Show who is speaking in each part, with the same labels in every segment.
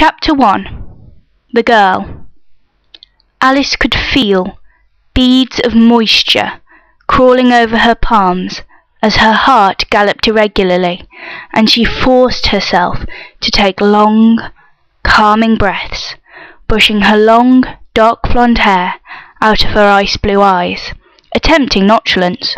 Speaker 1: Chapter 1. The Girl. Alice could feel beads of moisture crawling over her palms as her heart galloped irregularly, and she forced herself to take long, calming breaths, brushing her long, dark blonde hair out of her ice blue eyes, attempting nonchalance.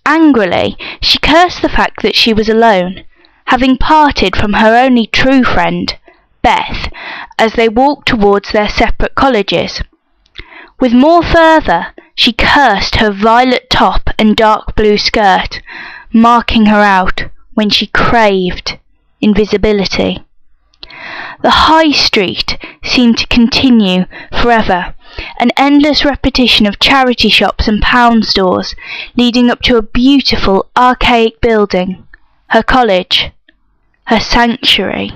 Speaker 1: Angrily, she cursed the fact that she was alone, having parted from her only true friend, Beth, as they walked towards their separate colleges. With more fervour, she cursed her violet top and dark blue skirt, marking her out when she craved invisibility. The high street seemed to continue forever, an endless repetition of charity shops and pound stores, leading up to a beautiful archaic building, her college, her sanctuary.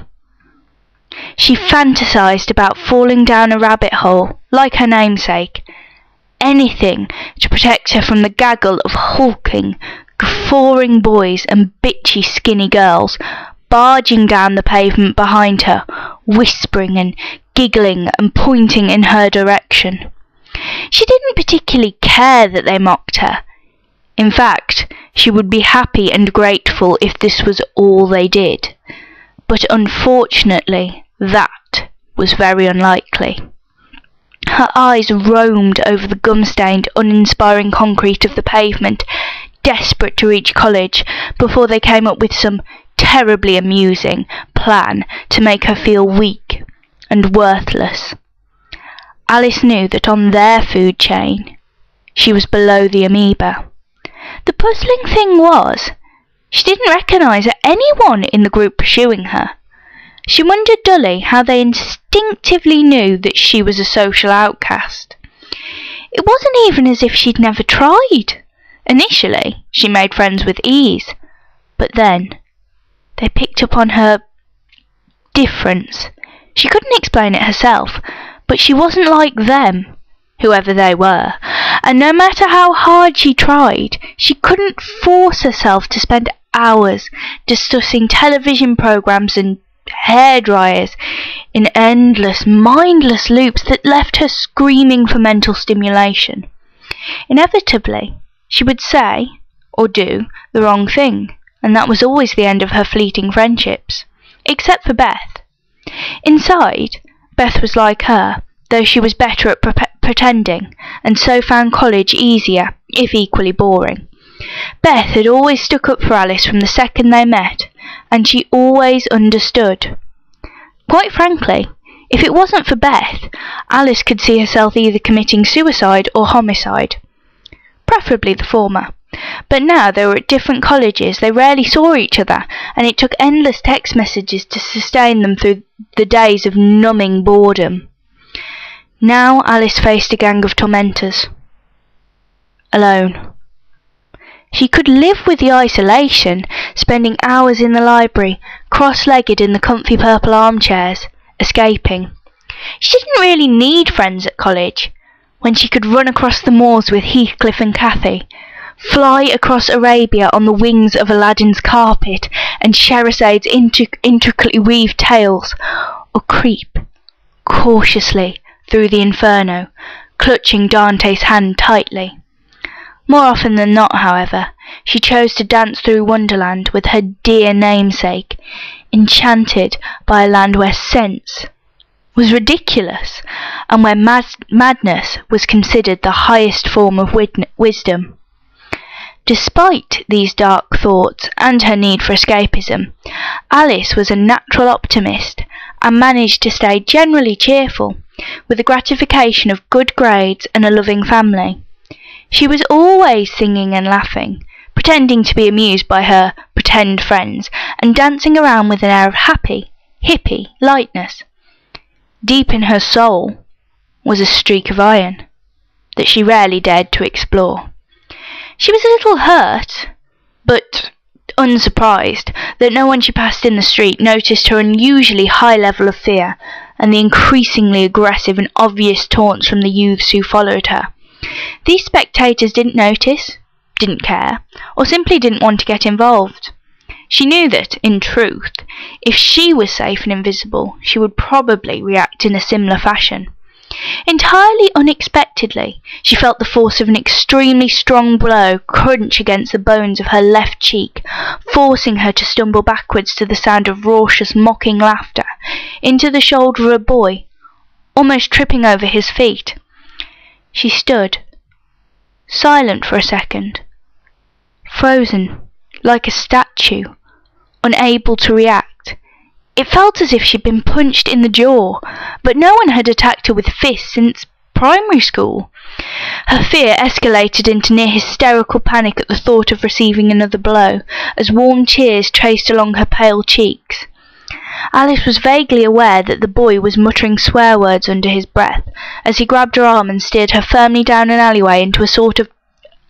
Speaker 1: She fantasized about falling down a rabbit hole, like her namesake, anything to protect her from the gaggle of hulking, guffawing boys and bitchy skinny girls barging down the pavement behind her, whispering and giggling and pointing in her direction. She didn't particularly care that they mocked her. In fact, she would be happy and grateful if this was all they did. But unfortunately, that was very unlikely. Her eyes roamed over the gum-stained, uninspiring concrete of the pavement, desperate to reach college before they came up with some terribly amusing plan to make her feel weak and worthless. Alice knew that on their food chain, she was below the amoeba. The puzzling thing was, she didn't recognise anyone in the group pursuing her. She wondered dully how they instinctively knew that she was a social outcast. It wasn't even as if she'd never tried. Initially, she made friends with ease, but then they picked up on her difference. She couldn't explain it herself, but she wasn't like them, whoever they were, and no matter how hard she tried, she couldn't force herself to spend hours discussing television programs and hairdryers in endless, mindless loops that left her screaming for mental stimulation. Inevitably, she would say or do the wrong thing, and that was always the end of her fleeting friendships, except for Beth. Inside, Beth was like her, though she was better at pretending, and so found college easier, if equally boring. Beth had always stuck up for Alice from the second they met, and she always understood. Quite frankly, if it wasn't for Beth, Alice could see herself either committing suicide or homicide. Preferably the former. But now they were at different colleges, they rarely saw each other, and it took endless text messages to sustain them through the days of numbing boredom. Now Alice faced a gang of tormentors. Alone. She could live with the isolation, spending hours in the library, cross-legged in the comfy purple armchairs, escaping. She didn't really need friends at college, when she could run across the moors with Heathcliff and Cathy, fly across Arabia on the wings of Aladdin's carpet and Shahrazad's intricately weaved tales, or creep cautiously through the inferno, clutching Dante's hand tightly. More often than not, however, she chose to dance through Wonderland with her dear namesake, enchanted by a land where sense was ridiculous, and where madness was considered the highest form of wisdom. Despite these dark thoughts and her need for escapism, Alice was a natural optimist and managed to stay generally cheerful, with the gratification of good grades and a loving family. She was always singing and laughing, pretending to be amused by her pretend friends, and dancing around with an air of happy, hippie lightness. Deep in her soul was a streak of iron that she rarely dared to explore. She was a little hurt, but unsurprised that no one she passed in the street noticed her unusually high level of fear and the increasingly aggressive and obvious taunts from the youths who followed her. These spectators didn't notice, didn't care, or simply didn't want to get involved. She knew that, in truth, if she was safe and invisible, she would probably react in a similar fashion. Entirely unexpectedly, she felt the force of an extremely strong blow crunch against the bones of her left cheek, forcing her to stumble backwards to the sound of raucous, mocking laughter, into the shoulder of a boy, almost tripping over his feet. She stood, silent for a second, frozen, like a statue, unable to react. It felt as if she'd been punched in the jaw, but no one had attacked her with fists since primary school. Her fear escalated into near hysterical panic at the thought of receiving another blow, as warm tears traced along her pale cheeks. Alice was vaguely aware that the boy was muttering swear words under his breath, as he grabbed her arm and steered her firmly down an alleyway into a sort of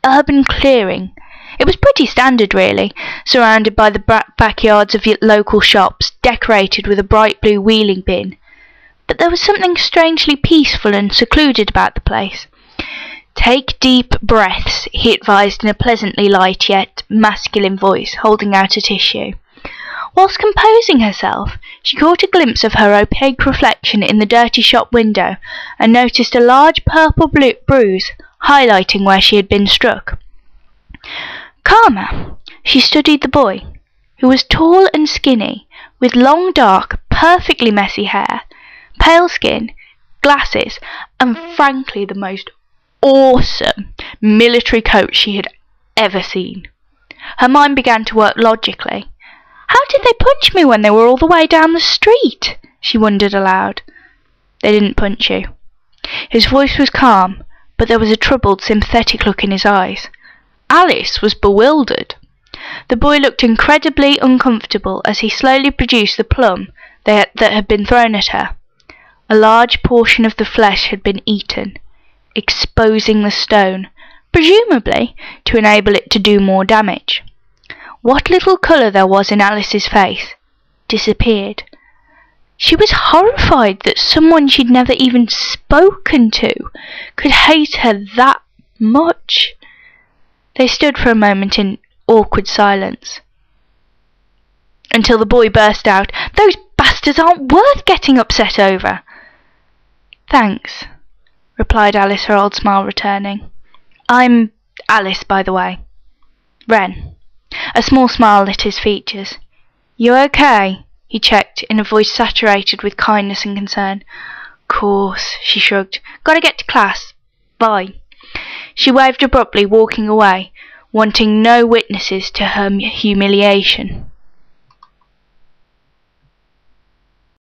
Speaker 1: urban clearing. It was pretty standard, really, surrounded by the backyards of local shops, decorated with a bright blue wheeling bin. But there was something strangely peaceful and secluded about the place. "Take deep breaths," he advised in a pleasantly light yet masculine voice, holding out a tissue. Whilst composing herself, she caught a glimpse of her opaque reflection in the dirty shop window, and noticed a large purple bruise highlighting where she had been struck. Calmer, she studied the boy, who was tall and skinny, with long, dark, perfectly messy hair, pale skin, glasses, and frankly the most awesome military coat she had ever seen. Her mind began to work logically. How did they punch me when they were all the way down the street? She wondered aloud. They didn't punch you. His voice was calm, but there was a troubled, sympathetic look in his eyes. Alice was bewildered. The boy looked incredibly uncomfortable as he slowly produced the plum that had been thrown at her. A large portion of the flesh had been eaten, exposing the stone, presumably to enable it to do more damage. What little colour there was in Alice's face disappeared. She was horrified that someone she'd never even spoken to could hate her that much. They stood for a moment in awkward silence, until the boy burst out, "Those bastards aren't worth getting upset over." "Thanks," replied Alice, her old smile returning. "I'm Alice, by the way. Renn." A small smile lit his features. "You okay?" he checked, in a voice saturated with kindness and concern. "Course," she shrugged. "Gotta get to class. Bye." She waved abruptly, walking away, wanting no witnesses to her humiliation.